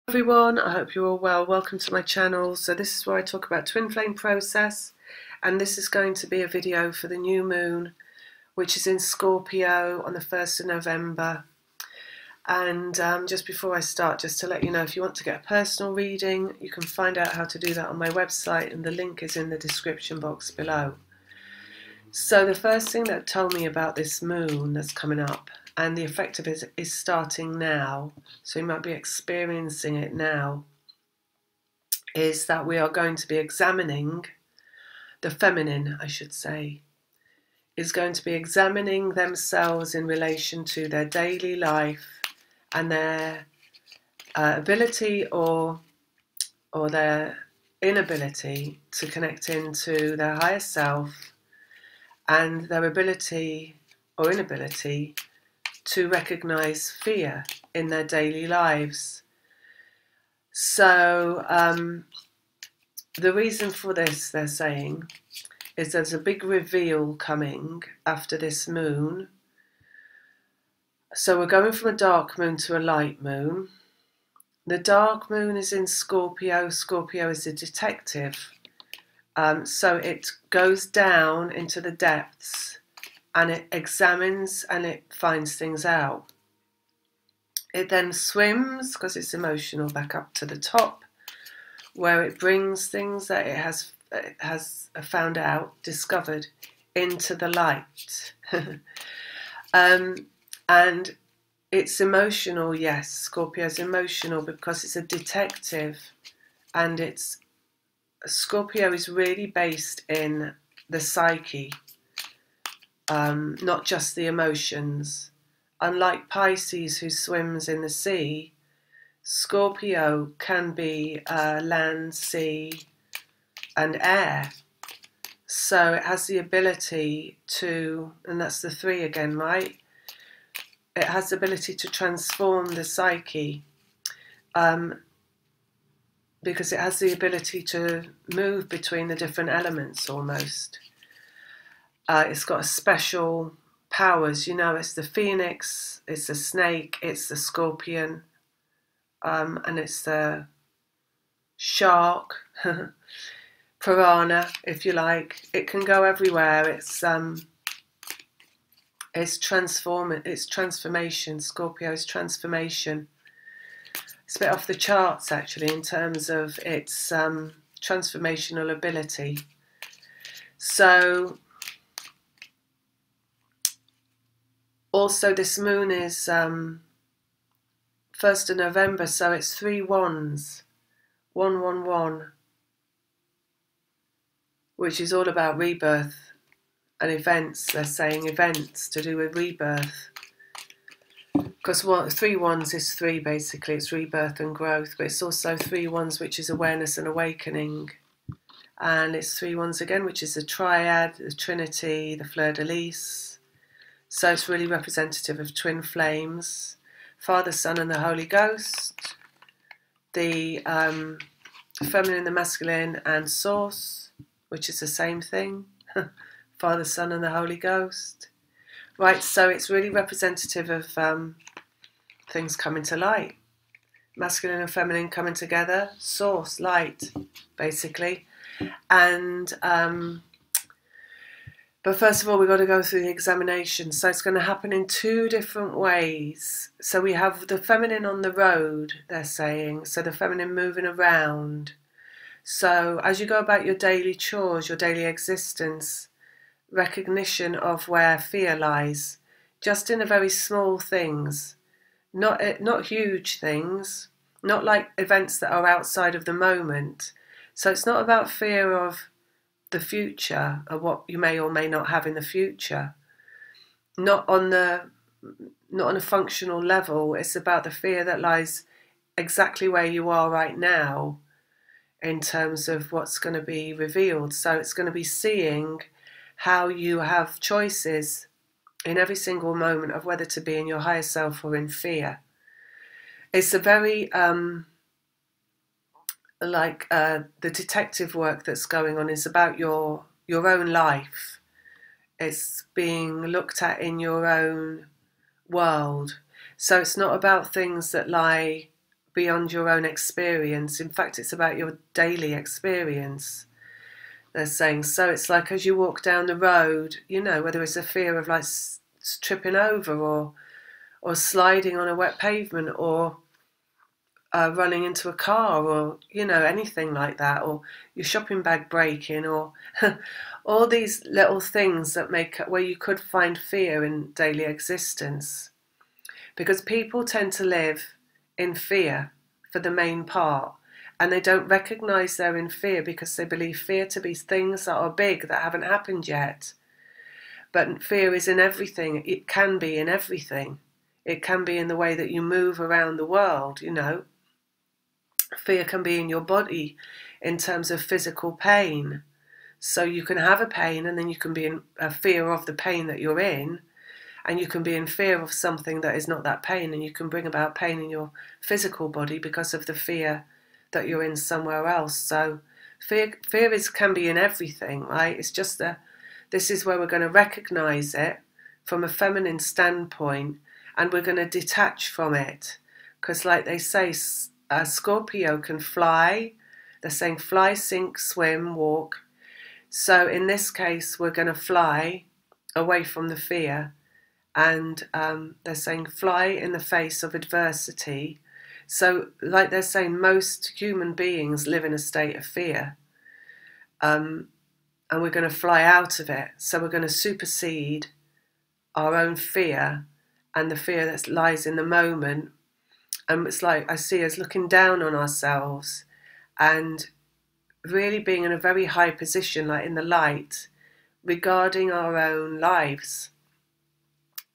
Everyone, I hope you're all well. Welcome to my channel. So this is where I talk about twin flame process, and this is going to be a video for the new moon, which is in Scorpio on the 1st of November. And just before I start, just to let you know, if you want to get a personal reading, you can find out how to do that on my website, and the link is in the description box below. So the first thing that told me about this moon that's coming up, and the effect of it is starting now, so you might be experiencing it now, is that we are going to be examining the feminine, I should say, is going to be examining themselves in relation to their daily life and their ability or their inability to connect into their higher self, and their ability or inability to recognize fear in their daily lives. So the reason for this, they're saying, is there's a big reveal coming after this moon. So we're going from a dark moon to a light moon. The dark moon is in Scorpio. Scorpio is a detective. So it goes down into the depths and it examines and it finds things out. It then swims, because it's emotional, back up to the top, where it brings things that it has found out, discovered, into the light. And it's emotional, yes, Scorpio's emotional because it's a detective, and Scorpio is really based in the psyche, not just the emotions. Unlike Pisces, who swims in the sea, Scorpio can be land, sea, and air. So it has the ability to, and that's the three again, right? It has the ability to transform the psyche, because it has the ability to move between the different elements almost. It's got a special powers, you know, it's the phoenix, it's the snake, it's the scorpion, and it's the shark, piranha, if you like. It can go everywhere. It's transformation. Scorpio is transformation. It's a bit off the charts actually in terms of its transformational ability. So also this moon is 1st of November, so it's 3 wands, 111, which is all about rebirth and events. They're saying events to do with rebirth, because 3 wands is 3 basically, it's rebirth and growth, but it's also 3 wands, which is awareness and awakening, and it's 3 wands again, which is the triad, the trinity, the fleur-de-lis. So it's really representative of twin flames, Father, Son, and the Holy Ghost, the feminine, the masculine, and source, which is the same thing, Father, Son, and the Holy Ghost. Right, so it's really representative of things coming to light. Masculine and feminine coming together, source, light, basically. And but first of all, we've got to go through the examination. So it's going to happen in 2 different ways. So we have the feminine on the road, they're saying. So the feminine moving around. So as you go about your daily chores, your daily existence, recognition of where fear lies, just in the very small things, not huge things, not like events that are outside of the moment. So it's not about fear of the future, or what you may or may not have in the future, not on a functional level. It's about the fear that lies exactly where you are right now in terms of what's going to be revealed. So it's going to be seeing how you have choices in every single moment of whether to be in your higher self or in fear. It's a very the detective work that's going on is about your own life. It's being looked at in your own world. So it's not about things that lie beyond your own experience. In fact, it's about your daily experience, they're saying. So it's like as you walk down the road, you know, whether it's a fear of like tripping over or sliding on a wet pavement or running into a car, or you know, anything like that, or your shopping bag breaking, or all these little things that make where you could find fear in daily existence, because people tend to live in fear for the main part, and they don't recognize they're in fear because they believe fear to be things that are big that haven't happened yet. But fear is in everything. It can be in everything. It can be in the way that you move around the world, you know. Fear can be in your body in terms of physical pain. So you can have a pain and then you can be in a fear of the pain that you're in, and you can be in fear of something that is not that pain, and you can bring about pain in your physical body because of the fear that you're in somewhere else. So fear can be in everything, right? It's just that this is where we're going to recognize it from a feminine standpoint, and we're going to detach from it, because like they say, Scorpio can fly. They're saying fly, sink, swim, walk. So in this case, we're going to fly away from the fear, and they're saying fly in the face of adversity. So like they're saying, most human beings live in a state of fear, and we're going to fly out of it. So we're going to supersede our own fear and the fear that lies in the moment. And it's like I see us looking down on ourselves and really being in a very high position, like in the light, regarding our own lives.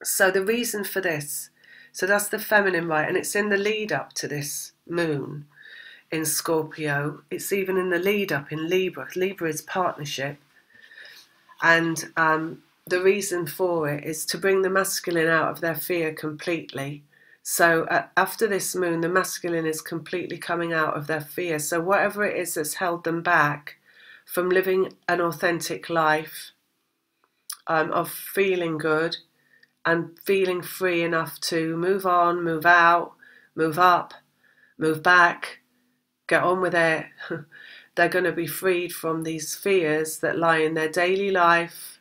So the reason for this, so that's the feminine, right? And it's in the lead up to this moon in Scorpio. It's even in the lead up in Libra. Libra is partnership. And the reason for it is to bring the masculine out of their fear completely. So after this moon, the masculine is completely coming out of their fear. So whatever it is that's held them back from living an authentic life, of feeling good and feeling free enough to move on, move out, move up, move back, get on with it. They're going to be freed from these fears that lie in their daily life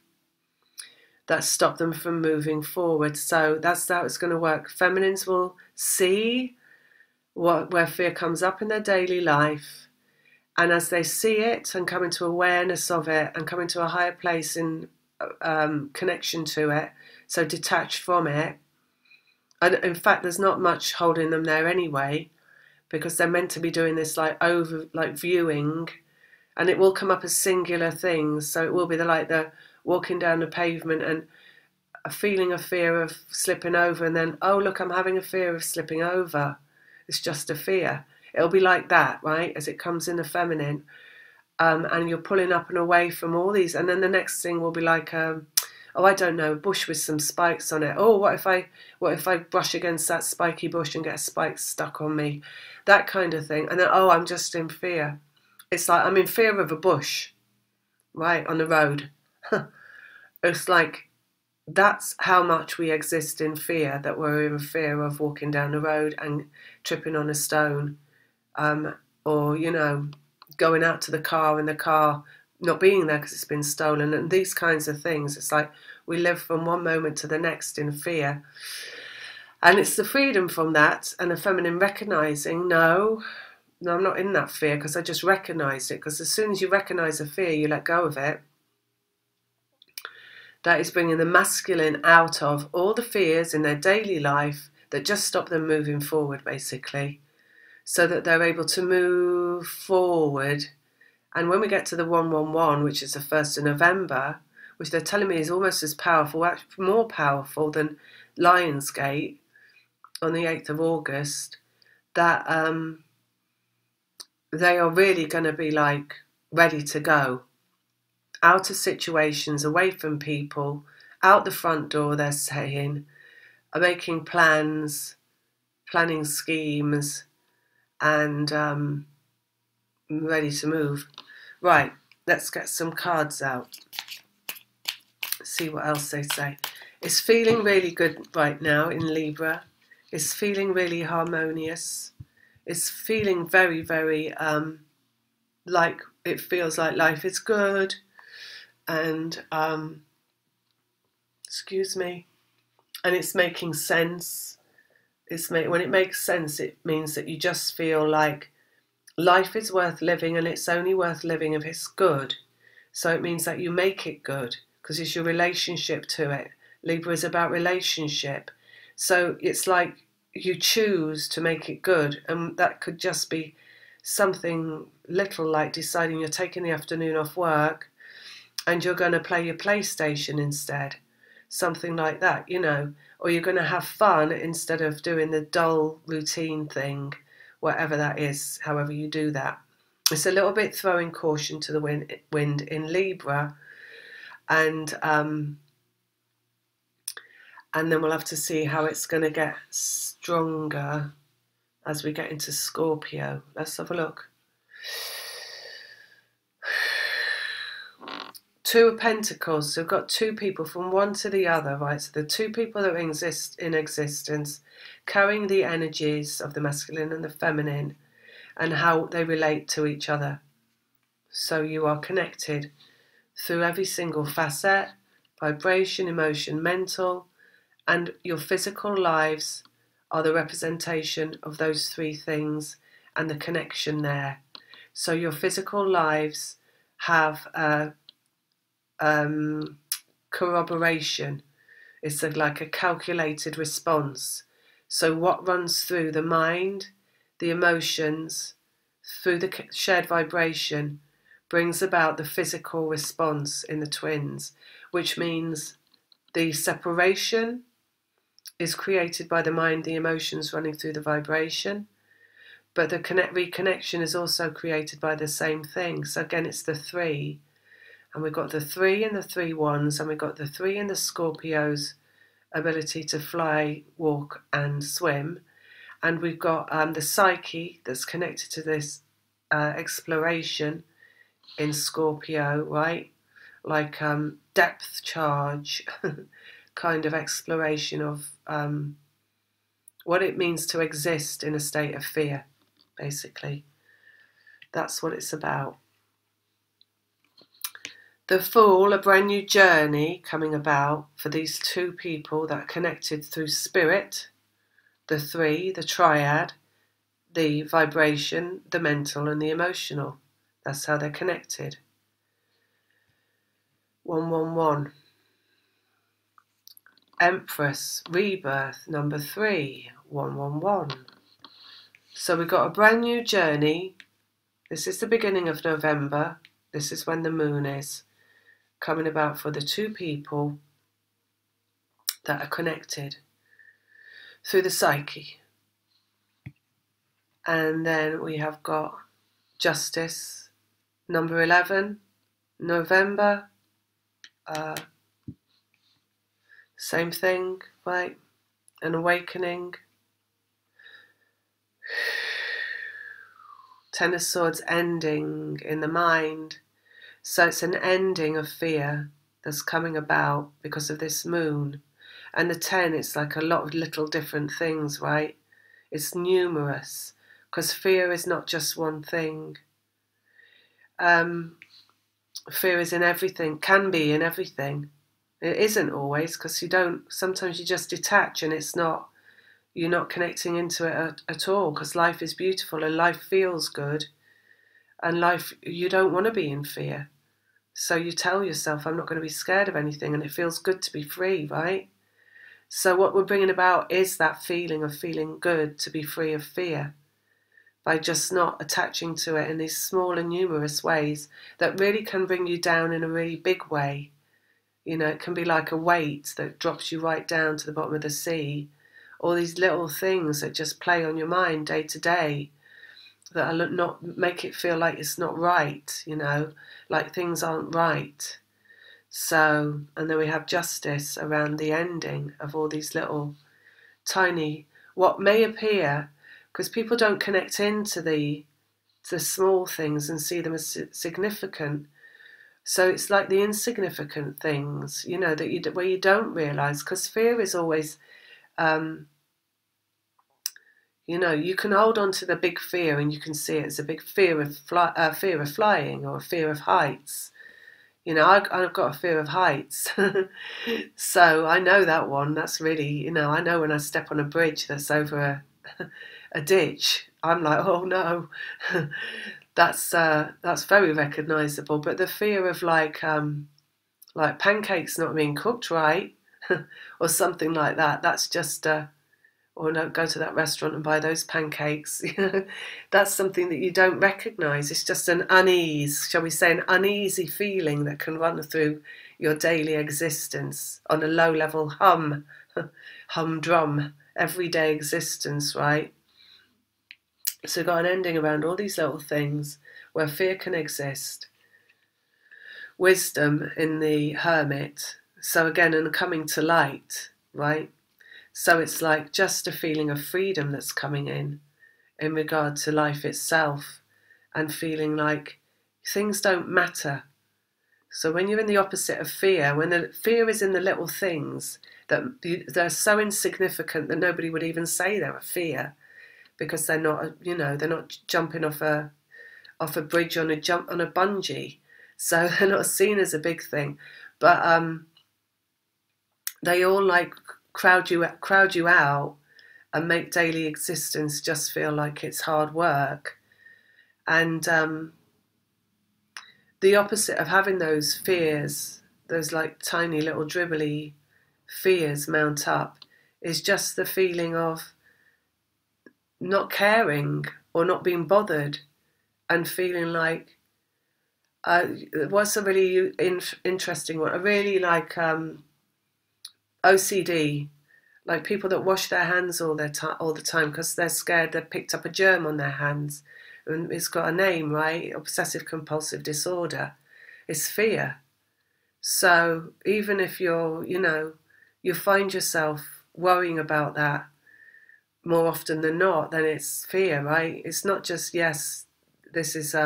that stop them from moving forward. So that's how it's going to work. Feminines will see where fear comes up in their daily life, and as they see it and come into awareness of it and come into a higher place in connection to it, so detach from it. And in fact, there's not much holding them there anyway, because they're meant to be doing this like viewing, and it will come up as singular things. So it will be the walking down the pavement and a feeling of fear of slipping over, and then, oh look, I'm having a fear of slipping over. It's just a fear. It'll be like that, right, as it comes in the feminine, and you're pulling up and away from all these. And then the next thing will be like, oh, I don't know, a bush with some spikes on it. Oh, what if I brush against that spiky bush and get a spike stuck on me? That kind of thing. And then, oh, I'm just in fear. It's like I'm in fear of a bush, right, on the road. It's like that's how much we exist in fear, that we're in fear of walking down the road and tripping on a stone, or, you know, going out to the car and the car not being there because it's been stolen, and these kinds of things. It's like we live from one moment to the next in fear. And it's the freedom from that, and the feminine recognizing, no, I'm not in that fear because I just recognize it. Because as soon as you recognize a fear, you let go of it. That is bringing the masculine out of all the fears in their daily life that just stop them moving forward, basically, so that they're able to move forward. And when we get to the 111, which is the 1st of November, which they're telling me is almost as powerful, actually more powerful than Lionsgate on the 8th of August, that they are really going to be like ready to go. Out of situations, away from people, out the front door, they're saying, are making plans, planning schemes, and ready to move. Right, let's get some cards out. See what else they say. It's feeling really good right now in Libra. It's feeling really harmonious. It's feeling very, very like it feels like life is good, and excuse me, and it's making sense. When it makes sense, it means that you just feel like life is worth living, and it's only worth living if it's good. So it means that you make it good because it's your relationship to it. Libra is about relationship. So it's like you choose to make it good, and that could just be something little like deciding you're taking the afternoon off work and you're going to play your PlayStation instead. Something like that, you know, or you're going to have fun instead of doing the dull routine thing, whatever that is, however you do that. It's a little bit throwing caution to the wind in Libra, and then we'll have to see how it's going to get stronger as we get into Scorpio. Let's have a look. Two of Pentacles, so we've got two people from one to the other, right? So the two people that exist in existence, carrying the energies of the masculine and the feminine and how they relate to each other. So you are connected through every single facet, vibration, emotion, mental, and your physical lives are the representation of those three things and the connection there. So your physical lives have a corroboration. It's like a calculated response. So what runs through the mind, the emotions, through the shared vibration brings about the physical response in the twins, which means the separation is created by the mind, the emotions running through the vibration, but the reconnection is also created by the same thing. So again, it's the three. And we've got the 3 and the 3 wands, and we've got the 3 and the Scorpio's ability to fly, walk, and swim. And we've got the psyche that's connected to this exploration in Scorpio, right? Like depth charge kind of exploration of what it means to exist in a state of fear, basically. That's what it's about. The Fool, a brand new journey coming about for these two people that are connected through spirit, the 3, the triad, the vibration, the mental and the emotional. That's how they're connected. 111. Empress, rebirth, number 3, 111. So we've got a brand new journey. This is the beginning of November. This is when the moon is coming about for the two people that are connected through the psyche. And then we have got Justice, number 11, November, same thing, right? An awakening. 10 of Swords, ending in the mind. So it's an ending of fear that's coming about because of this moon. And the 10, it's like a lot of little different things, right? It's numerous, because fear is not just one thing. Fear is in everything, can be in everything. It isn't always, because sometimes you just detach and you're not connecting into it at all, because life is beautiful and life feels good. And you don't want to be in fear. So you tell yourself, I'm not going to be scared of anything, and it feels good to be free, right? So what we're bringing about is that feeling of feeling good to be free of fear by just not attaching to it in these small and numerous ways that really can bring you down in a really big way. You know, it can be like a weight that drops you right down to the bottom of the sea. All these little things that just play on your mind day to day that are not make it feel like it's not right, you know, like things aren't right. So, and then we have Justice around the ending of all these little tiny, what may appear, because people don't connect into the small things and see them as significant. So it's like the insignificant things, you know, where you don't realise, because fear is always You know, you can hold on to the big fear and you can see it as a big fear of flying or a fear of heights. You know, I've got a fear of heights. So I know that one. That's really, you know, I know when I step on a bridge that's over a ditch, I'm like, oh no. That's very recognisable. But the fear of like pancakes not being cooked right or something like that, that's just or no, go to that restaurant and buy those pancakes. That's something that you don't recognise. It's just an unease, shall we say, an uneasy feeling that can run through your daily existence on a low-level humdrum, everyday existence, right? So we've got an ending around all these little things where fear can exist. Wisdom in the Hermit. So again, in coming to light, right? So it's like just a feeling of freedom that's coming in regard to life itself, and feeling like things don't matter. So when you're in the opposite of fear, when the fear is in the little things that they're so insignificant that nobody would even say they're a fear, because they're not, you know, they're not jumping off a bridge on a bungee, so they're not seen as a big thing. But they all like crowd you out and make daily existence just feel like it's hard work. And the opposite of having those fears, those like tiny little dribbly fears mount up, is just the feeling of not caring or not being bothered, and feeling like what's a really interesting one. I really like OCD, like people that wash their hands all the time because they're scared they've picked up a germ on their hands. And it's got a name, right? Obsessive compulsive disorder. It's fear. So even if you're, you know, you find yourself worrying about that more often than not, then it's fear, right? It's not just, yes, this is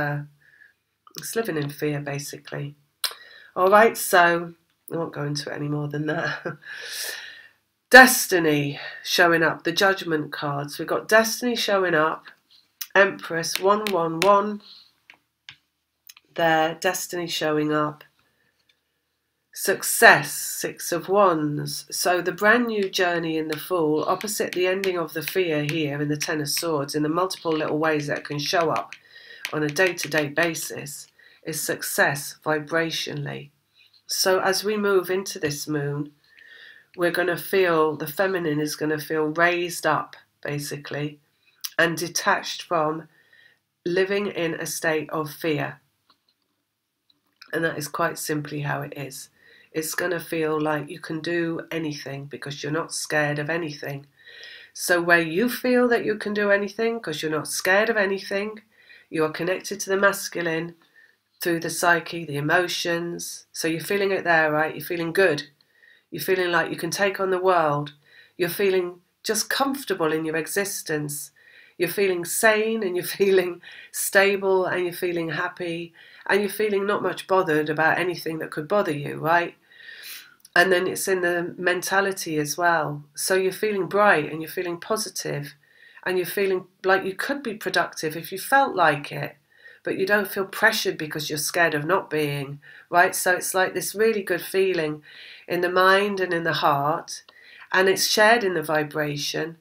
it's living in fear, basically. All right, so I won't go into it any more than that. Destiny showing up, the Judgment cards. We've got Destiny showing up, Empress 111 there, Destiny showing up, Success, Six of Wands. So the brand new journey in the Fool, opposite the ending of the fear here in the Ten of Swords, in the multiple little ways that can show up on a day-to-day basis, is success vibrationally. So as we move into this moon, we're going to feel, the feminine is going to feel raised up, basically, and detached from living in a state of fear. And that is quite simply how it is. It's going to feel like you can do anything because you're not scared of anything. So where you feel that you can do anything because you're not scared of anything, you are connected to the masculine through the psyche, the emotions. So you're feeling it there, right? You're feeling good. You're feeling like you can take on the world. You're feeling just comfortable in your existence. You're feeling sane, and you're feeling stable, and you're feeling happy, and you're feeling not much bothered about anything that could bother you, right? And then it's in the mentality as well. So you're feeling bright and you're feeling positive, and you're feeling like you could be productive if you felt like it, but you don't feel pressured because you're scared of not being, right? So it's like this really good feeling in the mind and in the heart, and it's shared in the vibration,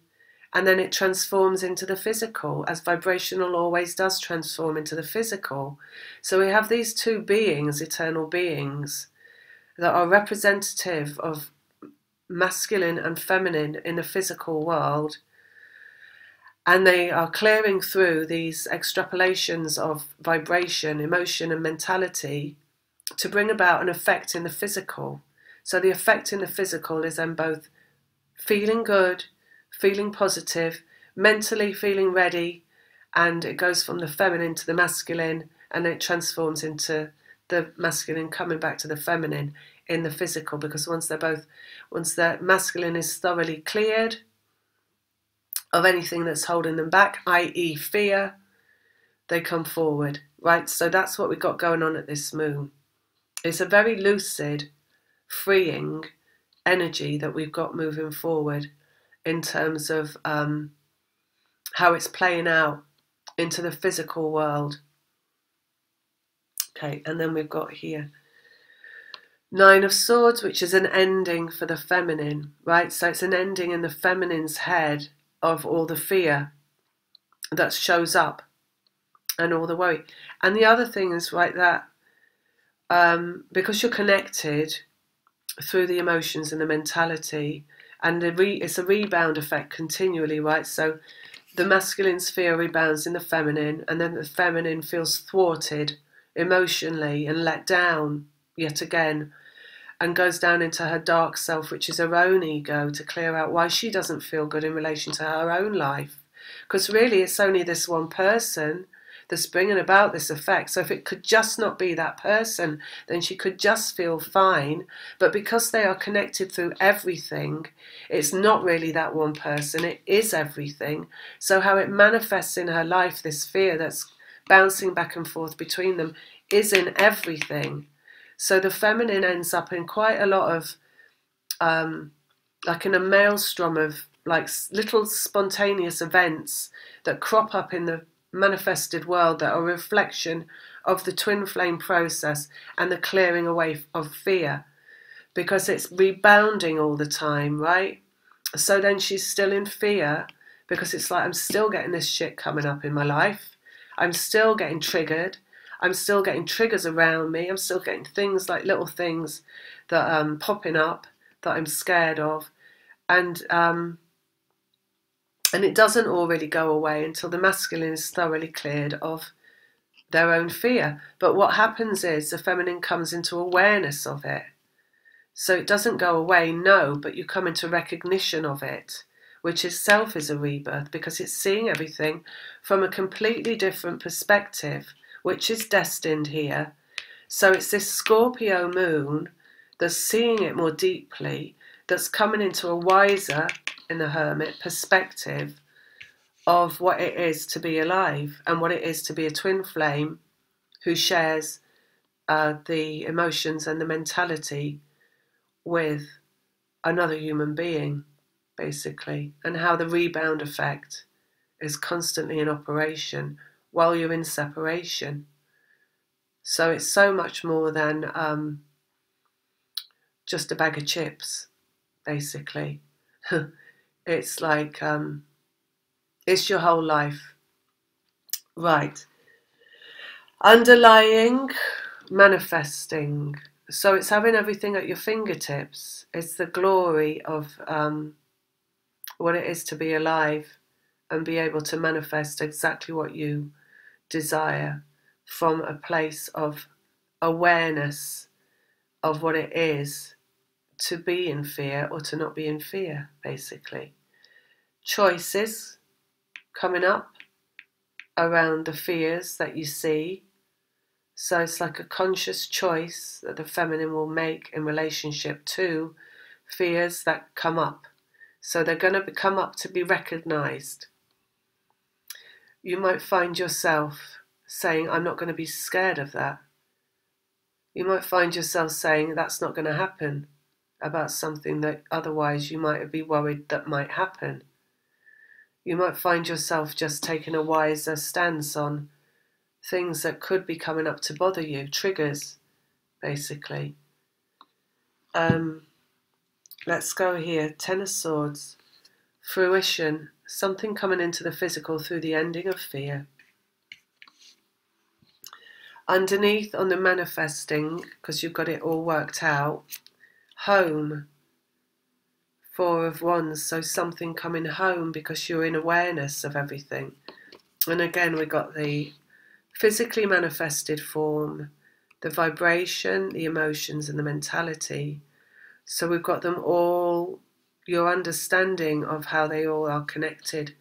and then it transforms into the physical, as vibrational always does transform into the physical. So we have these two beings, eternal beings, that are representative of masculine and feminine in the physical world, and they are clearing through these extrapolations of vibration, emotion and mentality to bring about an effect in the physical. So the effect in the physical is then both feeling good, feeling positive, mentally feeling ready, and it goes from the feminine to the masculine, and it transforms into the masculine coming back to the feminine in the physical, because once the masculine is thoroughly cleared of anything that's holding them back, i.e. fear, they come forward, right? So that's what we've got going on at this moon. It's a very lucid, freeing energy that we've got moving forward in terms of how it's playing out into the physical world. Okay, and then we've got here Nine of Swords, which is an ending for the feminine, right? So it's an ending in the feminine's head of all the fear that shows up and all the worry. And the other thing is, right, that because you're connected through the emotions and the mentality, and it's a rebound effect continually, right? So the masculine sphere rebounds in the feminine, and then the feminine feels thwarted emotionally and let down yet again, and goes down into her dark self, which is her own ego, to clear out why she doesn't feel good in relation to her own life. Because really it's only this one person that's bringing about this effect. So if it could just not be that person, then she could just feel fine. But because they are connected through everything, it's not really that one person, it is everything. So how it manifests in her life, this fear that's bouncing back and forth between them, is in everything. So the feminine ends up in quite a lot of, like in a maelstrom of like little spontaneous events that crop up in the manifested world that are a reflection of the twin flame process and the clearing away of fear, because it's rebounding all the time, right? So then she's still in fear because it's like, I'm still getting this shit coming up in my life. I'm still getting triggered. I'm still getting triggers around me. I'm still getting things like little things that are popping up that I'm scared of. And it doesn't all really go away until the masculine is thoroughly cleared of their own fear. But what happens is the feminine comes into awareness of it. So it doesn't go away, no, but you come into recognition of it, which itself is a rebirth, because it's seeing everything from a completely different perspective, which is destined here. So it's this Scorpio moon that's seeing it more deeply, that's coming into a wiser, in the Hermit, perspective of what it is to be alive and what it is to be a twin flame who shares the emotions and the mentality with another human being, basically, and how the rebound effect is constantly in operation while you're in separation. So it's so much more than just a bag of chips, basically. It's like, it's your whole life. Right. Underlying, manifesting. So it's having everything at your fingertips. It's the glory of what it is to be alive and be able to manifest exactly what you desire from a place of awareness of what it is to be in fear or to not be in fear, basically. Choices coming up around the fears that you see. So it's like a conscious choice that the feminine will make in relationship to fears that come up. So they're going to come up to be recognized. You might find yourself saying, I'm not going to be scared of that. You might find yourself saying, that's not going to happen, about something that otherwise you might be worried that might happen. You might find yourself just taking a wiser stance on things that could be coming up to bother you, triggers, basically. Let's go here. Ten of Swords, fruition, something coming into the physical through the ending of fear. Underneath on the manifesting, because you've got it all worked out, home, Four of Wands, so something coming home because you're in awareness of everything. And again, we got the physically manifested form, the vibration, the emotions, and the mentality. So we've got them all, your understanding of how they all are connected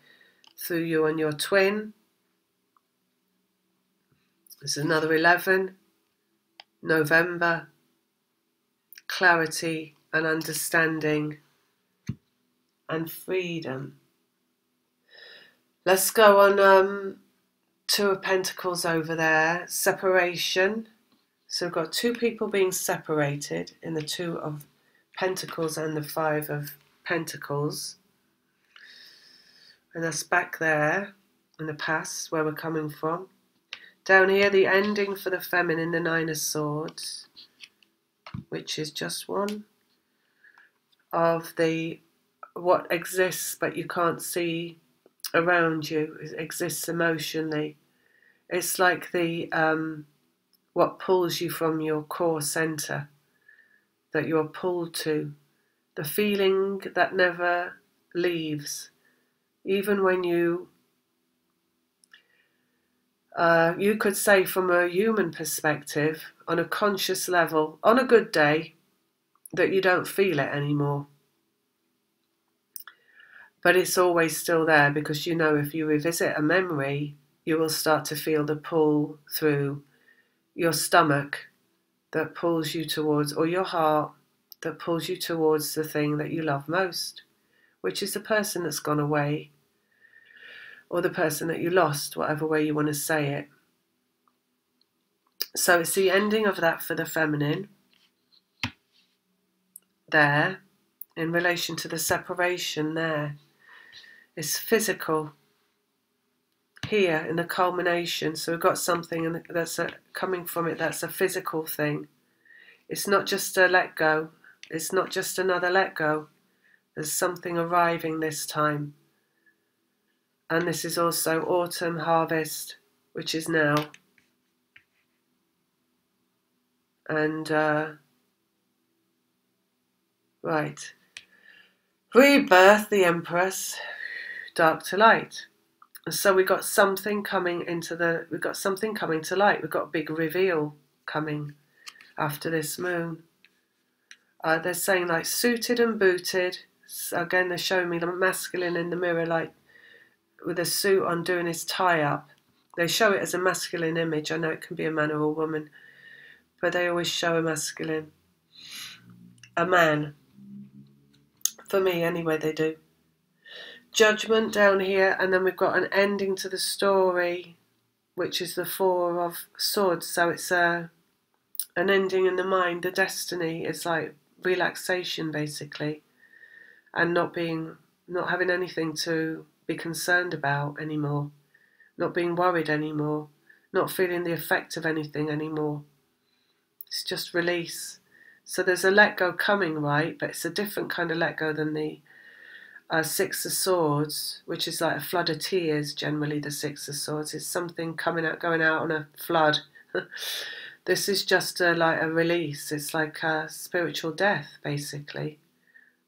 through you and your twin. There's another 11, November, clarity and understanding and freedom. Let's go on Two of Pentacles over there, separation. So we've got two people being separated in the Two of Pentacles and the Five of Pentacles. And that's back there in the past where we're coming from. Down here, the ending for the feminine, the Nine of Swords, which is just one of the what exists but you can't see around you. It exists emotionally. It's like the what pulls you from your core center, that you're pulled to, the feeling that never leaves, even when you could say from a human perspective, on a conscious level, on a good day, that you don't feel it anymore. But it's always still there, because you know if you revisit a memory, you will start to feel the pull through your stomach that pulls you towards, or your heart that pulls you towards the thing that you love most, which is the person that's gone away, or the person that you lost, whatever way you want to say it. So it's the ending of that for the feminine there, in relation to the separation there. It's physical here in the culmination. So we've got something that's coming from it that's a physical thing. It's not just a let go. It's not just another let go. There's something arriving this time. And this is also autumn harvest, which is now. And right, rebirth, the Empress, dark to light. So we've got something coming into the, we've got something coming to light. We've got a big reveal coming after this moon. They're saying like suited and booted. So again, they're showing me the masculine in the mirror, like with a suit on, doing his tie up. They show it as a masculine image. I know it can be a man or a woman, but they always show a masculine, a man. For me, anyway, they do. Judgment down here, and then we've got an ending to the story, which is the Four of Swords. So it's an ending in the mind, the destiny. It's like relaxation, basically, and not having anything to be concerned about anymore, not being worried anymore, not feeling the effect of anything anymore. It's just release. So there's a let go coming, right? But it's a different kind of let go than the Six of Swords, which is like a flood of tears. Generally, the Six of Swords is something coming out, going out on a flood. This is just like a release. It's like a spiritual death, basically.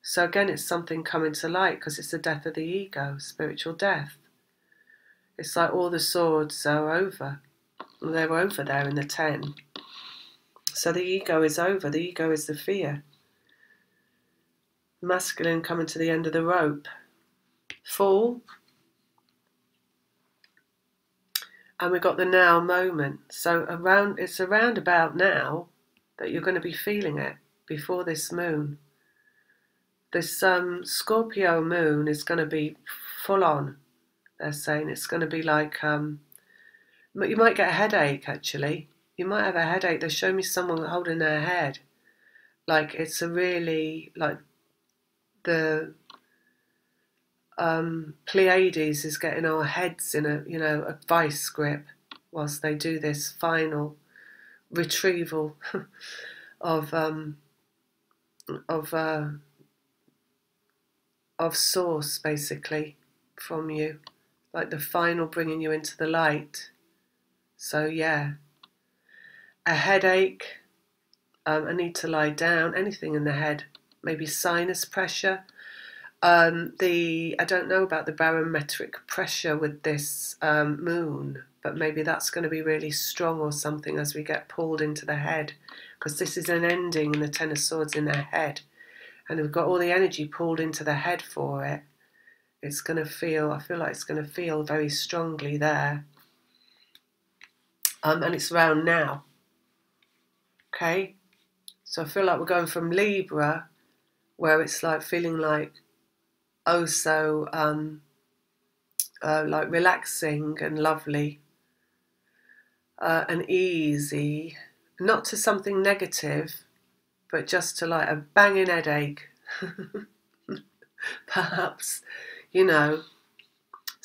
So again, it's something coming to light, because it's the death of the ego, spiritual death. It's like all the swords are over. They're over there in the 10. So the ego is over. The ego is the fear. Masculine coming to the end of the rope. Fall. And we've got the now moment. So it's around about now that you're going to be feeling it, before this moon. This Scorpio moon is going to be full on. They're saying it's going to be like, you might get a headache, actually. You might have a headache. They show me someone holding their head. Like it's a really, like the Pleiades is getting our heads in a vice grip whilst they do this final retrieval of source, basically, from you, like the final bringing you into the light. So yeah, a headache, a need to lie down, anything in the head, maybe sinus pressure. I don't know about the barometric pressure with this moon, but maybe that's going to be really strong or something as we get pulled into the head, because this is an ending in the Ten of Swords in their head, and we've got all the energy pulled into the head for it. It's going to feel, I feel like it's going to feel very strongly there. And it's around now. Okay? So I feel like we're going from Libra, where it's like feeling like, oh so, like relaxing and lovely and easy, not to something negative, but just to like a banging headache. Perhaps,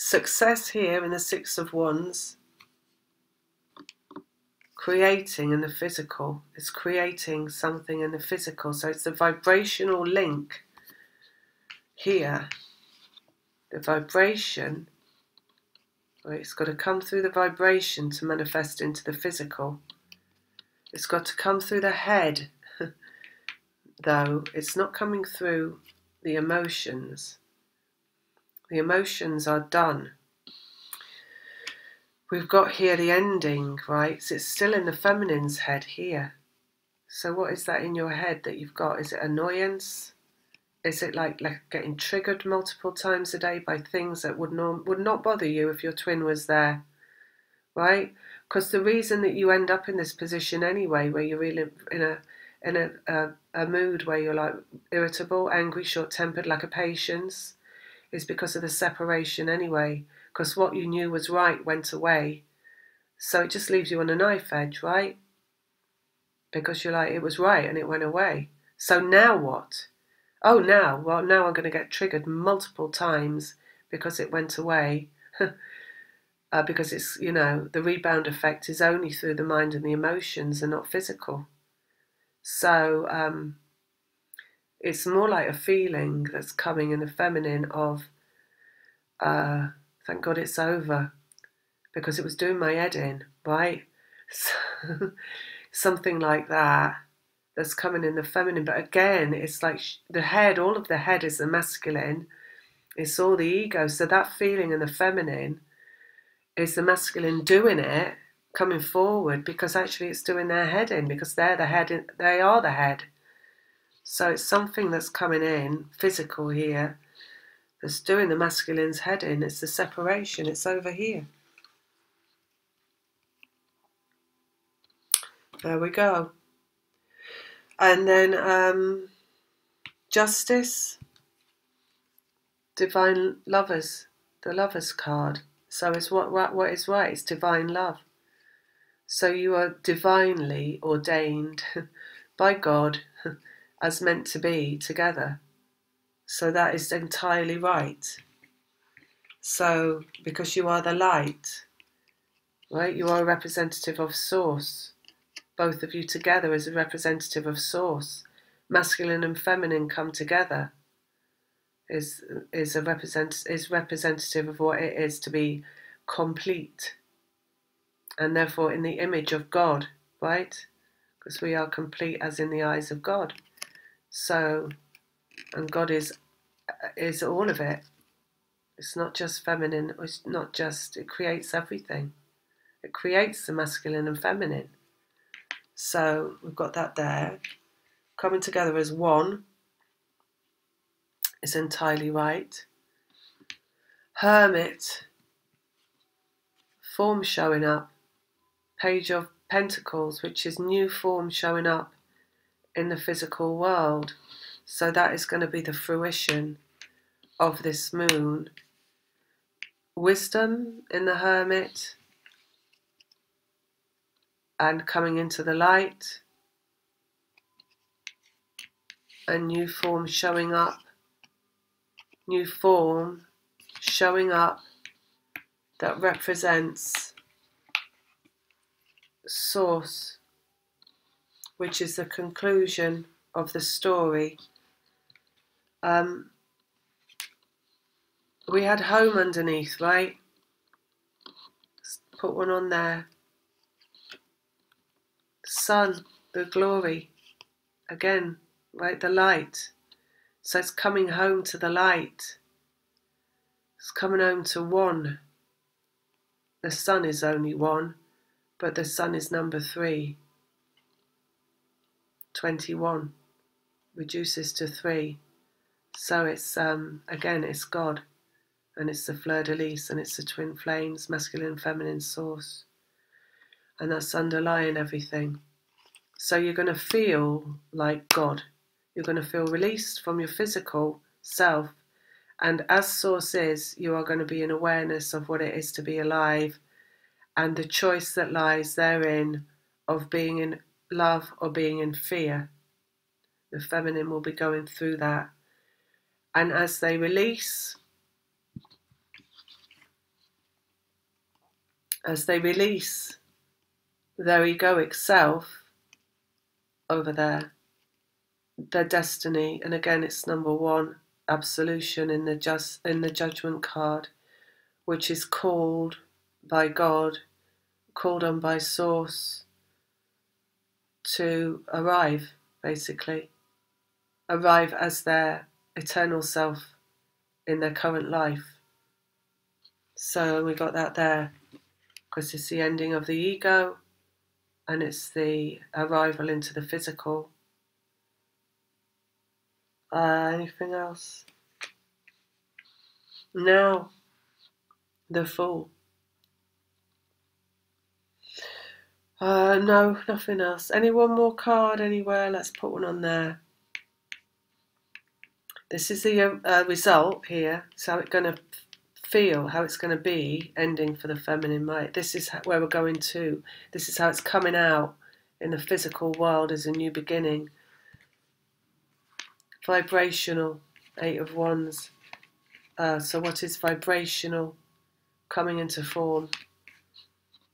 Success here in the Six of Wands, creating in the physical. It's creating something in the physical. So it's the vibrational link here. The vibration, well, it's got to come through the vibration to manifest into the physical. It's got to come through the head, though. It's not coming through the emotions. The emotions are done. We've got here the ending, right? So it's still in the feminine's head here. So what is that in your head that you've got? Is it annoyance? Is it like getting triggered multiple times a day by things that would not bother you if your twin was there, right? Because the reason that you end up in this position anyway, where you're really in a mood where you're like irritable, angry, short-tempered, lack of patience, is because of the separation anyway. Because what you knew was right went away, so it just leaves you on a knife edge, right? Because you're like, it was right and it went away. So now what? Oh, now I'm going to get triggered multiple times because it went away. Because it's, you know, the rebound effect is only through the mind and the emotions and not physical. So it's more like a feeling that's coming in the feminine of, thank God it's over, because it was doing my head in, right? So, something like that that's coming in the feminine. But again, it's like the head, all of the head is the masculine. It's all the ego. So that feeling in the feminine is the masculine doing it, coming forward, because actually it's doing their head in, because they're the head, they are the head. So it's something that's coming in, physical here, that's doing the masculine's head in. It's the separation, it's over here. There we go. And then justice, divine lovers, the lovers card. So it's what is right, it's divine love. So you are divinely ordained by God as meant to be together. So that is entirely right. So because you are the light, right? You are a representative of Source. Both of you together as a representative of Source. Masculine and feminine come together is representative of what it is to be complete, and therefore in the image of God, right? Because we are complete as in the eyes of God. So, and God is all of it. It's not just feminine, it's not just, it creates everything. It creates the masculine and feminine. So we've got that there. Coming together as one is entirely right. Hermit, form showing up. Page of Pentacles, which is new form showing up in the physical world. So that is going to be the fruition of this moon. Wisdom in the Hermit, and coming into the light, a new form showing up, new form showing up that represents Source, which is the conclusion of the story. We had home underneath, right? Let's put one on there. Sun, the glory, again, right, the light. So it's coming home to the light. It's coming home to one. The sun is only one, but the sun is number 3. 21 reduces to 3. So it's, again, it's God, and it's the fleur-de-lis, and it's the twin flames, masculine and feminine Source. And that's underlying everything. So you're going to feel like God. You're going to feel released from your physical self. And as Source is, you are going to be in awareness of what it is to be alive, and the choice that lies therein of being in love or being in fear. The feminine will be going through that. And as they release, as they release their egoic self over there, their destiny. And again, it's number 1, absolution in the judgment card, which is called by God, called on by Source to arrive, basically. Arrive as their eternal self in their current life. So we got that there, because it's the ending of the ego, and it's the arrival into the physical. Anything else? Now, the Fool. No, nothing else. Any one more card anywhere? Let's put one on there. This is the result here. So how it's going to feel, how it's going to be ending for the feminine, right? This is where we're going to. This is how it's coming out in the physical world as a new beginning. Vibrational, 8 of Wands. So what is vibrational? Coming into form.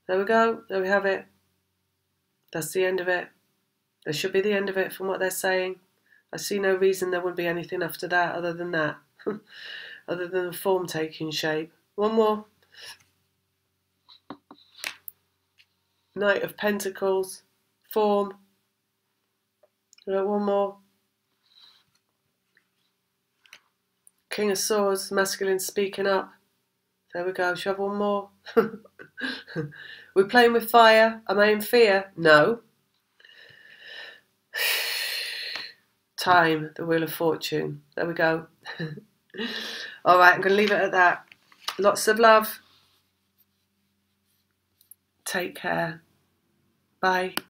There we go. There we have it. That's the end of it. There should be the end of it from what they're saying. I see no reason there wouldn't be anything after that other than that. Other than the form taking shape. One more. Knight of Pentacles. Form. One more. King of Swords, masculine speaking up. There we go. Shall I have one more? We're playing with fire. Am I in fear? No. Time, the Wheel of Fortune. There we go. Alright, I'm going to leave it at that. Lots of love. Take care. Bye.